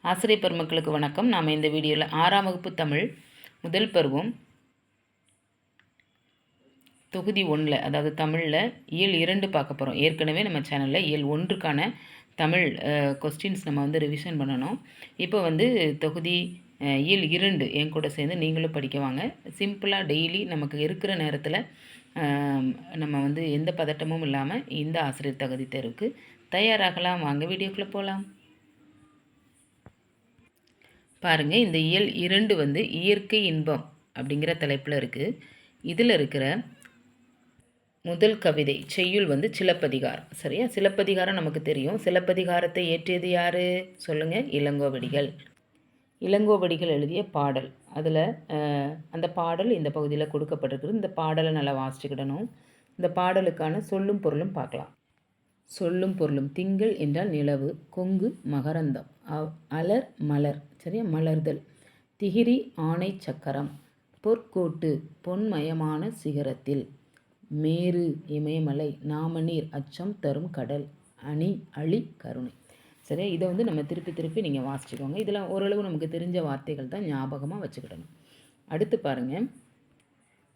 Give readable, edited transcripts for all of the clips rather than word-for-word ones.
ஆசிரியர் பெருமக்களுக்கு வணக்கம். நாம் இந்த வீடியோவில் 6ஆம் வகுப்பு தமிழ் முதல் பருவம் தொகுதி 1 அதாவது தமிழில் இயல் 2 பார்க்க போகிறோம். ஏற்கனவே நம்ம சேனலில் இயல் 1க்கான தமிழ் கொஸ்டின்ஸ் நம்ம ரிவிஷன் பண்ணணும். இப்போ தொகுதி இயல் 2 என் கூட சேர்ந்து நீங்களும் படிக்க வாங்க. சிம்பிளாக டெய்லி நமக்கு இருக்கிற நேரத்தில் நம்ம எந்த பதட்டமும் இல்லாமல் இந்த ஆசிரியர் தகுதி தேர்வுக்கு தயாராகலாம். வாங்க வீடியோக்குள்ளே போகலாம். பாருங்கள், இந்த இயல் 2 இயற்கை இன்பம் அப்படிங்கிற தலைப்பில் இருக்குது. இதில் இருக்கிற முதல் கவிதை செய்யுள் சிலப்பதிகாரம். சரியா? சிலப்பதிகாரம் நமக்கு தெரியும். சிலப்பதிகாரத்தை இயற்றியது யார் சொல்லுங்கள்? இளங்கோவடிகள். இளங்கோவடிகள் எழுதிய பாடல். அதில் அந்த பாடல் இந்த பகுதியில் கொடுக்கப்பட்டிருக்குது. இந்த பாடலை நல்லா வாசிச்சுக்கிடணும். இந்த பாடலுக்கான சொல்லும் பொருளும் பார்க்கலாம். சொல்லும் பொருளும். திங்கள் என்றால் நிலவு, கொங்கு மகரந்தம், அலர் மலர். சரியா? மலர்தல். திகிரி ஆணை சக்கரம், பொற்கோட்டு பொன்மயமான சிகரத்தில், மேரு இமயமலை, நாமநீர் அச்சம் தரும் கடல், அணி அழி கருணை. சரியா? இதை நம்ம திருப்பி நீங்கள் வாசிச்சுக்கோங்க. இதில் ஓரளவு நமக்கு தெரிஞ்ச வார்த்தைகள் தான் ஞாபகமாக வச்சுக்கிடணும். அடுத்து பாருங்கள்,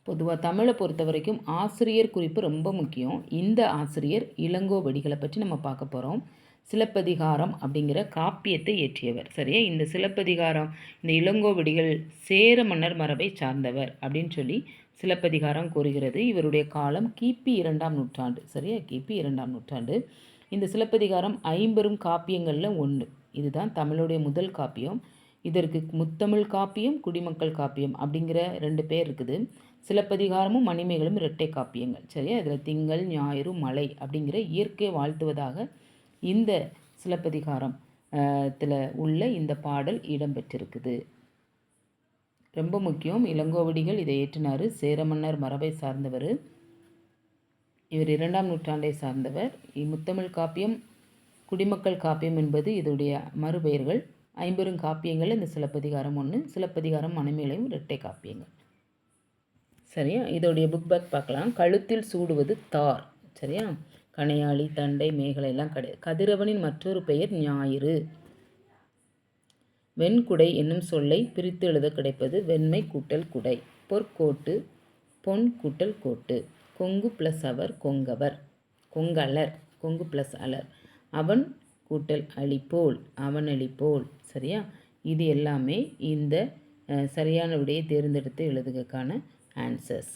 பொதுவாக தமிழை பொறுத்த வரைக்கும் ஆசிரியர் குறிப்பு ரொம்ப முக்கியம். இந்த ஆசிரியர் இளங்கோவடிகளை பற்றி நம்ம பார்க்க போகிறோம். சிலப்பதிகாரம் அப்படிங்கிற காப்பியத்தை இயற்றியவர். சரியா? இந்த சிலப்பதிகாரம், இந்த இளங்கோவடிகள் சேர மன்னர் மரபை சார்ந்தவர் அப்படின்னு சொல்லி சிலப்பதிகாரம் கூறுகிறது. இவருடைய காலம் கிபி 2ஆம் நூற்றாண்டு. சரியா? கிபி 2ஆம் நூற்றாண்டு. இந்த சிலப்பதிகாரம் 50 காப்பியங்களில் ஒன்று. இதுதான் தமிழுடைய முதல் காப்பியம். இதற்கு முத்தமிழ் காப்பியம், குடிமக்கள் காப்பியம் அப்படிங்கிற 2 பேர் இருக்குது. சிலப்பதிகாரமும் மணிமேகலும் இரட்டை காப்பியங்கள். சரியா? இதில் திங்கள், ஞாயிறு, மலை அப்படிங்கிற இயற்கையை வாழ்த்துவதாக இந்த சிலப்பதிகாரம் உள்ள இந்த பாடல் இடம்பெற்றிருக்குது. ரொம்ப முக்கியம். இளங்கோவடிகள் இதை ஏற்றினார். சேரமன்னர் மரபை சார்ந்தவர். இவர் 2ஆம் நூற்றாண்டை சார்ந்தவர். முத்தமிழ் காப்பியம், குடிமக்கள் காப்பியம் என்பது இதோடைய மறுபெயர்கள். 50 காப்பியங்கள் இந்த சிலப்பதிகாரம் ஒன்று. சிலப்பதிகாரம் மணிமேகலையும் இரட்டை காப்பியங்கள். சரியா? இதோடைய புக் பேக் பார்க்கலாம். கழுத்தில் சூடுவது தார். சரியா? கணையாளி, தண்டை, மேகலை எல்லாம் கிடையாது. கதிரவனின் மற்றொரு பெயர் ஞாயிறு. வெண்குடை என்னும் சொல்லை பிரித்து எழுத கிடைப்பது வெண்மை கூட்டல் குடை. பொற்கோட்டு பொன் கூட்டல் கோட்டு. கொங்கு ப்ளஸ் அவர் கொங்கவர். கொங்கலர். கொங்கு ப்ளஸ் அலர். அவன் கூட்டல் அழிப்போல் அவனளிப்போல். சரியா? இது எல்லாமே இந்த சரியான விடையை தேர்ந்தெடுத்து எழுதுவதற்கான ஆன்சர்ஸ்.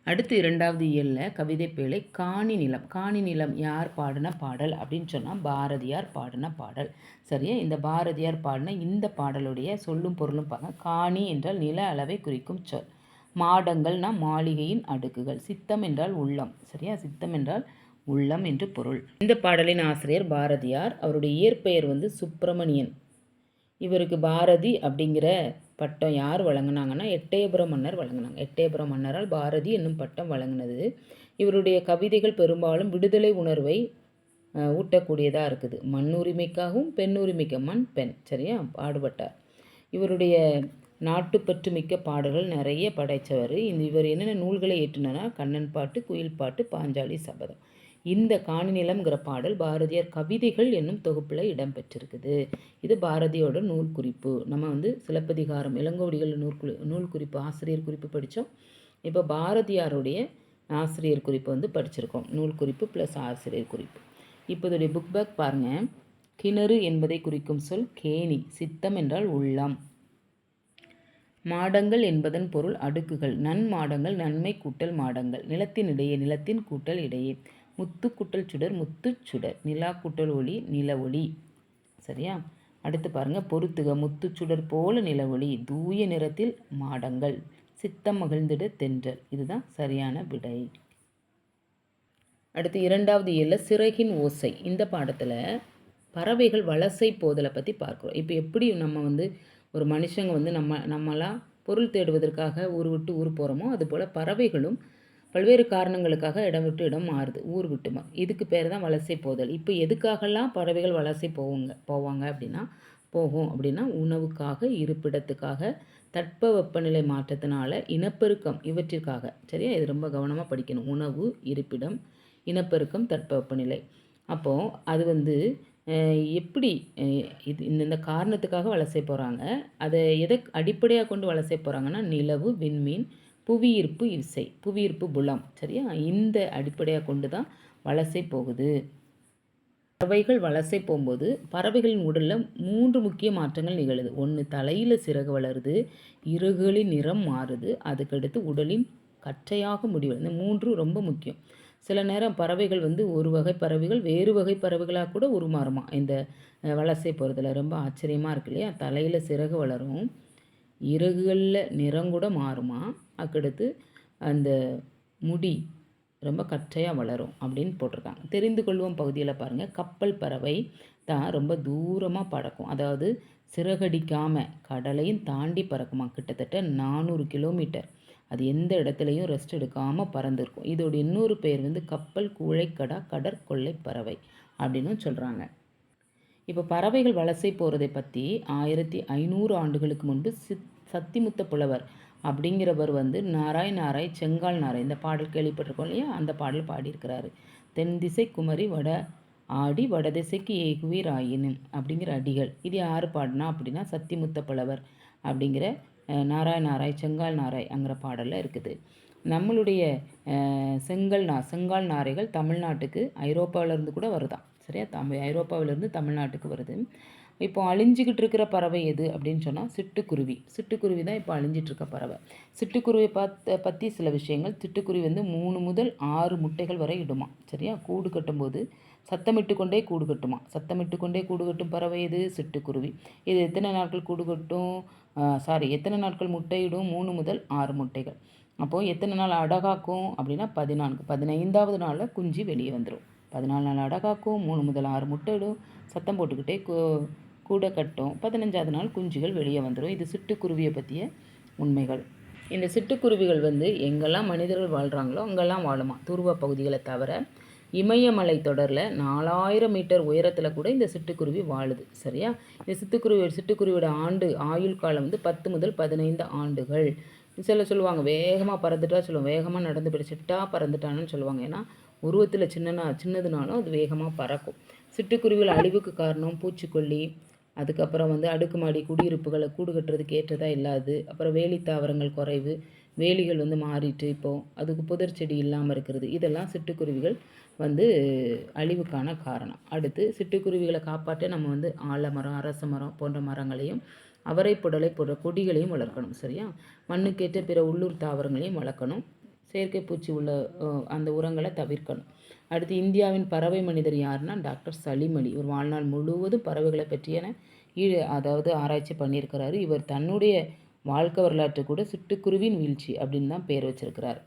அடுத்து 2வது இயலில் கவிதை பேழை காணி நிலம். காணி நிலம் யார் பாடின பாடல் அப்படின்னு சொன்னால் பாரதியார் பாடின பாடல். சரியா? இந்த பாரதியார் பாடின இந்த பாடலுடைய சொல்லும் பொருளும் பார்க்க. காணி என்றால் நில அளவை குறிக்கும் சொல். மாடங்கள்னா மாளிகையின் அடுக்குகள். சித்தம் என்றால் உள்ளம். சரியா? சித்தம் என்றால் உள்ளம் என்று பொருள். இந்த பாடலின் ஆசிரியர் பாரதியார். அவருடைய இயற்பெயர் சுப்பிரமணியன். இவருக்கு பாரதி அப்படிங்கிற பட்டம் யார் வழங்கினாங்கன்னா எட்டயபுரம் மன்னர் வழங்கினாங்க. எட்டயபுரம் மன்னரால் பாரதி என்னும் பட்டம் வழங்கினது. இவருடைய கவிதைகள் பெரும்பாலும் விடுதலை உணர்வை ஊட்டக்கூடியதாக இருக்குது. மண் உரிமைக்காகவும் பெண் உரிமைக்கு மண் பெண். சரியா? பாடுபட்டார். இவருடைய நாட்டுப்பற்று மிக்க பாடல்கள் நிறைய படைத்தவர். இவர் என்னென்ன நூல்களை ஏற்றினார்னா கண்ணன் பாட்டு, குயில் பாட்டு, பாஞ்சாலி சபதம். இந்த காணி நிலம்ங்கிற பாடல் பாரதியார் கவிதைகள் என்னும் தொகுப்பில் இடம்பெற்றிருக்குது. இது பாரதியோட நூல் குறிப்பு. நம்ம சிலப்பதிகாரம் இளங்கோவடிகள் நூல் குறிப்பு ஆசிரியர் குறிப்பு படித்தோம். இப்போ பாரதியாருடைய ஆசிரியர் குறிப்பு படிச்சிருக்கோம். நூல் குறிப்பு ப்ளஸ் ஆசிரியர் குறிப்பு. இப்போ இதோடைய புக் பேக் பாருங்கள். கிணறு என்பதை குறிக்கும் சொல் கேணி. சித்தம் என்றால் உள்ளம். மாடங்கள் என்பதன் பொருள் அடுக்குகள். நன்மாடங்கள் நன்மை கூட்டல் மாடங்கள். நிலத்தின் இடையே நிலத்தின் கூட்டல் இடையே. முத்து கூட்டல் சுடர் முத்து சுடர். நிலா கூட்டல் ஒளி நில ஒளி. சரியா? அடுத்து பாருங்கள். பொறுத்துக. முத்து சுடர் போல நில ஒளி. தூய நிறத்தில் மாடங்கள். சித்தம் மகிழ்ந்திட தென்றல். இதுதான் சரியான விடை. அடுத்து 2வது இயலில் சிறகின் ஓசை. இந்த பாடத்தில் பறவைகள் வலசை போதலை பற்றி பார்க்குறோம். இப்போ எப்படி நம்ம ஒரு மனுஷங்க நம்மளாம் பொருள் தேடுவதற்காக ஊர் விட்டு ஊர் போகிறோமோ அதுபோல் பறவைகளும் பல்வேறு காரணங்களுக்காக இடம் விட்டு இடம் மாறுது. ஊர் விட்டு இதுக்கு பேர் தான் வலசை போதல். இப்போ எதுக்காகலாம் பறவைகள் வலசை போவாங்க அப்படின்னா உணவுக்காக, இருப்பிடத்துக்காக, தட்பவெப்பநிலை மாற்றத்தினால, இனப்பெருக்கம் இவற்றிற்காக. சரியா? இது ரொம்ப கவனமாக படிக்கணும். உணவு, இருப்பிடம், இனப்பெருக்கம், தட்பவெப்பநிலை. அப்போது அது எப்படி இது இந்த காரணத்துக்காக வலசை போகிறாங்க. அதை எதை அடிப்படையாக கொண்டு வலசை போகிறாங்கன்னா, நிலவு, விண்மீன், புவியீர்ப்பு விசை, புவியீர்ப்பு புலம். சரியா? இந்த அடிப்படையாக கொண்டு தான் வலசை போகுது. பறவைகள் வலசை போகும்போது பறவைகளின் உடலில் 3 முக்கிய மாற்றங்கள் நிகழுது. ஒன்று, தலையில் சிறகு வளருது, இறகுகளின் நிறம் மாறுது, அதுக்கடுத்து உடலின் கற்றையாக முடிவு. இந்த 3 ரொம்ப முக்கியம். சில நேரம் பறவைகள் ஒரு வகை பறவைகள் வேறு வகை பறவைகளாக கூட உருமாறுமா இந்த வலசை போகிறதுல. ரொம்ப ஆச்சரியமாக இருக்கு இல்லையா? தலையில் சிறகு வளரும், இறகுகளில் நிறம் கூட மாறுமா, அதுக்கடுத்து அந்த முடி ரொம்ப கற்றையாக வளரும் அப்படின்னு போட்டிருக்காங்க. தெரிந்து கொள்வோம் பகுதியில் பாருங்கள், கப்பல் பறவை தான் ரொம்ப தூரமாக பறக்கும். அதாவது சிறகடிக்காமல் கடலையும் தாண்டி பறக்குமா, கிட்டத்தட்ட 400 கிலோமீட்டர். அது எந்த இடத்துலையும் ரெஸ்ட் எடுக்காமல் பறந்துருக்கும். இதோட இன்னொரு பேர் கப்பல் கூழைக்கடா கடற்கொள்ளை பறவை அப்படின்னு சொல்கிறாங்க. இப்போ பறவைகள் வலசை போகிறதை பற்றி 1500 ஆண்டுகளுக்கு முன்பு சத்திமுத்த புலவர் அப்படிங்கிறவர் நாராய் நாராய் செங்கால் நாராய், இந்த பாடல் கேள்விப்பட்டிருக்கோம் இல்லையா? அந்த பாடல் பாடியிருக்கிறாரு. தென் திசை குமரி வட ஆடி வடதிசைக்கு ஏகுவீர் ஆயினும் அப்படிங்கிற அடிகள். இது யார் பாடினா அப்படின்னா சத்திமுத்த புலவர் அப்படிங்கிற நாராய் நாராய் செங்கால் நாராய் அங்கிற பாடலில் இருக்குது. நம்மளுடைய செங்கால் நாரைகள் தமிழ்நாட்டுக்கு ஐரோப்பாவிலேருந்து கூட வருதான். சரியா? ஐரோப்பாவிலேருந்து தமிழ்நாட்டுக்கு வருது. இப்போ அழிஞ்சிக்கிட்டு இருக்கிற பறவை எது அப்படின்னு சொன்னால் சிட்டுக்குருவி. சிட்டுக்குருவி தான் இப்போ அழிஞ்சிட்ருக்க பறவை. சிட்டுக்குருவியை பற்றி சில விஷயங்கள். சிட்டுக்குருவி 3 முதல் 6 முட்டைகள் வரை இடுமா. சரியா? கூடு கட்டும்போது சத்தமிட்டு கொண்டே கூடு கட்டுமா. சத்தமிட்டு கொண்டே கூடு கட்டும் பறவை எது? சிட்டுக்குருவி. இது எத்தனை நாட்கள் கூடு கட்டும்? எத்தனை நாட்கள் முட்டையிடும்? 3 முதல் 6 முட்டைகள். அப்போது எத்தனை நாள் அடகாக்கும் அப்படின்னா 14. 15வது நாளில் குஞ்சு வெளியே வந்துடும். 14 நாள் அடகாக்கும், 3 முதல் 6 முட்டையிடும், சத்தம் போட்டுக்கிட்டே கூட கட்டும். 15வது நாள் குஞ்சுகள் வெளியே வந்துடும். இது சிட்டுக்குருவியை பற்றிய உண்மைகள். இந்த சிட்டுக்குருவிகள் எங்கெல்லாம் மனிதர்கள் வாழ்கிறாங்களோ அங்கெல்லாம் வாழுமா, துருவ பகுதிகளை தவிர. இமயமலை தொடரில் 4000 மீட்டர் உயரத்தில் கூட இந்த சிட்டுக்குருவி வாழுது. சரியா? இந்த சிட்டுக்குருவியோட ஆயுள் காலம் 10 முதல் 15 ஆண்டுகள். சொல்லுவாங்க வேகமாக பறந்துட்டா சொல்லுவாங்க, வேகமாக நடந்து பிடிச்சிட்டா பறந்துட்டான்னு சொல்லுவாங்க. ஏன்னா உருவத்தில் சின்னதுனாலும் அது வேகமாக பறக்கும். சிட்டுக்குருவிகள் அழிவுக்கு காரணம் பூச்சிக்கொல்லி, அதுக்கப்புறம் அடுக்குமாடி குடியிருப்புகளை கூடு கட்டுறதுக்கு ஏற்றதாக இல்லாது, அப்புறம் வேலி தாவரங்கள் குறைவு, வேலிகள் மாறிட்டு இப்போது அதுக்கு புதர் செடி இல்லாமல் இருக்கிறது. இதெல்லாம் சிட்டுக்குருவிகள் அழிவுக்கான காரணம். அடுத்து சிட்டுக்குருவிகளை காப்பாற்ற நம்ம ஆலமரம், அரச மரம் போன்ற மரங்களையும் அவரை புடலை போன்ற கொடிகளையும் வளர்க்கணும். சரியா? மண்ணுக்கேற்ற பிற உள்ளூர் தாவரங்களையும் வளர்க்கணும். செயற்கை பூச்சி உள்ள அந்த உரங்களை தவிர்க்கணும். அடுத்து இந்தியாவின் பறவை மனிதர் யாருன்னா டாக்டர் சலீம் அலி. இவர் வாழ்நாள் முழுவதும் பறவைகளை பற்றியான ஆராய்ச்சி பண்ணியிருக்கிறாரு. இவர் தன்னுடைய வாழ்க்கை வரலாற்று கூட சிட்டுக்குருவின் வீழ்ச்சி அப்படின்னு தான் பேர் வச்சிருக்கிறார்.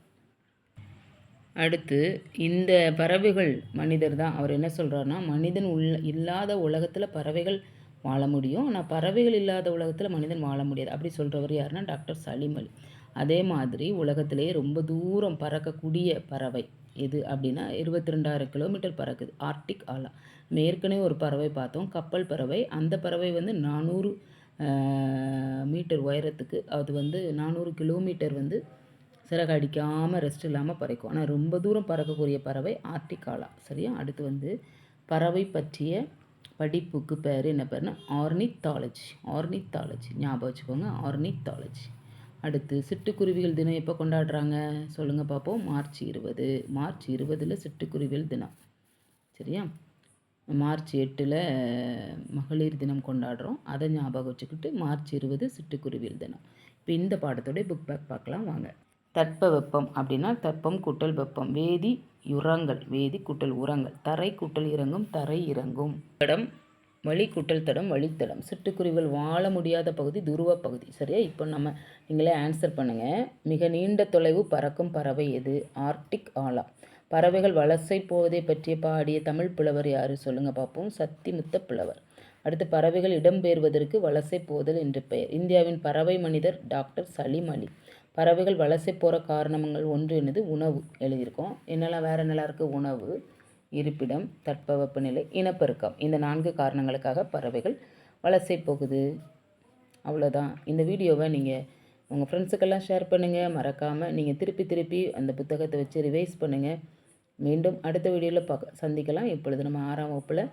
அடுத்து இந்த பறவைகள் மனிதர் தான் அவர் என்ன சொல்கிறாருன்னா, மனிதன் இல்லாத உலகத்தில் பறவைகள் வாழ முடியும், ஆனால் பறவைகள் இல்லாத உலகத்தில் மனிதன் வாழ முடியாது அப்படி சொல்கிறவர் யாருன்னா டாக்டர் சலீம் அலி. அதே மாதிரி உலகத்திலேயே ரொம்ப தூரம் பறக்கக்கூடிய பறவை எது அப்படின்னா 22,000 கிலோமீட்டர் பறக்குது, ஆர்டிக் ஆலா. ஏற்கனவே ஒரு பறவை பார்த்தோம், கப்பல் பறவை. அந்த பறவை 400 மீட்டர் உயரத்துக்கு, அது 400 கிலோமீட்டர் சிறகு அடிக்காமல் ரெஸ்ட் இல்லாமல் பறக்கும். ஆனால் ரொம்ப தூரம் பறக்கக்கூடிய பறவை ஆர்டிக் ஆலா. சரியா? அடுத்து பறவை பற்றிய படிப்புக்கு பேர் என்ன பேர்னா ஆர்னித்தாலஜி. ஞாபகம் வச்சுக்கோங்க, ஆர்னித்தாலஜி. அடுத்து சிட்டுக்குருவிகள் தினம் எப்போ கொண்டாடுறாங்க சொல்லுங்கள் பார்ப்போம். மார்ச் 20. மார்ச் 20 சிட்டுக்குருவிகள் தினம். சரியா? மார்ச் 8 மகளிர் தினம் கொண்டாடுறோம். அதை ஞாபகம் வச்சுக்கிட்டு மார்ச் 20 சிட்டுக்குருவிகள் தினம். இப்போ இந்த பாடத்தோடைய புக் பேக் பார்க்கலாம் வாங்க. தட்பவெப்பம் அப்படின்னா தட்பம் கூட்டல் வெப்பம். வேதி கூட்டல் உரங்கள். தரை கூட்டல் இறங்கும், தரை இறங்கும். தடம் வழி கூட்டல் தடம், வழித்தடம். சிட்டுக்குருவிகள் வாழ முடியாத பகுதி துருவ பகுதி. சரியா? இப்போ நீங்களே ஆன்சர் பண்ணுங்கள். மிக நீண்ட தொலைவு பறக்கும் பறவை எது? ஆர்டிக் ஆலா. பறவைகள் வலசை போவதை பற்றிய பாடிய தமிழ் புலவர் யார் சொல்லுங்கள் பார்ப்போம். சத்திமுத்த புலவர். அடுத்து பறவைகள் இடம்பெயர்வதற்கு வலசை போதல் என்று பெயர். இந்தியாவின் பறவை மனிதர் டாக்டர் சலீம் அலி. பறவைகள் வலசை போகிற காரணங்கள் ஒன்று என்னது? உணவு எழுதியிருக்கோம். என்னெல்லாம் வேறு என்னெல்லாம் இருக்குது? உணவு, இருப்பிடம், தட்பவெப்பநிலை, இனப்பெருக்கம். இந்த 4 காரணங்களுக்காக பறவைகள் வலசை போகுது. அவ்வளோதான். இந்த வீடியோவை நீங்கள் உங்கள் ஃப்ரெண்ட்ஸுக்கெல்லாம் ஷேர் பண்ணுங்கள். மறக்காமல் நீங்கள் திருப்பி அந்த புத்தகத்தை வச்சு ரிவைஸ் பண்ணுங்கள். மீண்டும் அடுத்த வீடியோவில் சந்திக்கலாம். இப்பொழுது நம்ம 6ஆம் வகுப்பில்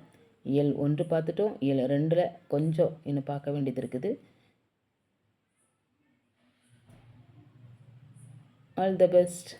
இயல் 1 பார்த்துட்டோம். இயல் 2ல் கொஞ்சம் இன்னும் பார்க்க வேண்டியது இருக்குது. All the best.